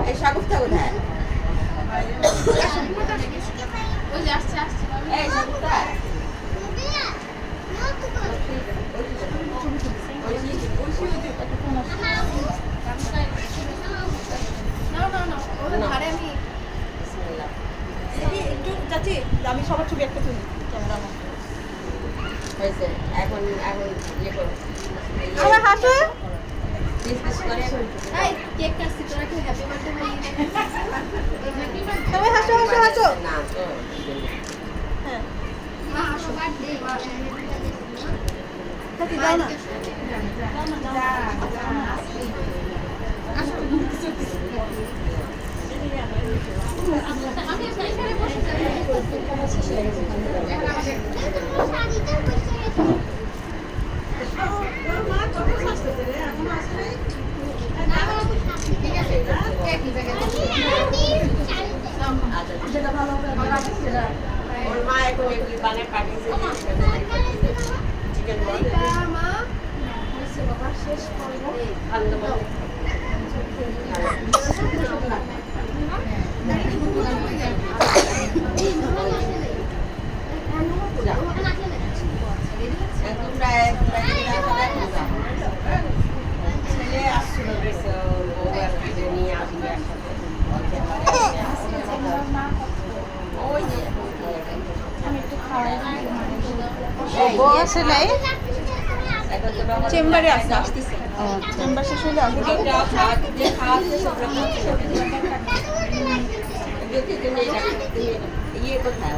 এই শাগুফতা কোথায়? এই শাগুফতা আমি সবার ছবি একটা তুলি ক্যামেরা হয়েছে। এখন এখন ইয়ে করো, আমার হাসো তুমি হাসো হাসো হাসো না তো হ্যাঁ দাও না ওর মা এখন এগুলি বানায় পাঠিয়েছে চিকেন বল ছেলে আসছিল নিয়ে আসবে ওই যে আসলে চেম্বারে আসতে আসতেছে চেম্বার শেষ হলে আসবে ইয়ে কোথায়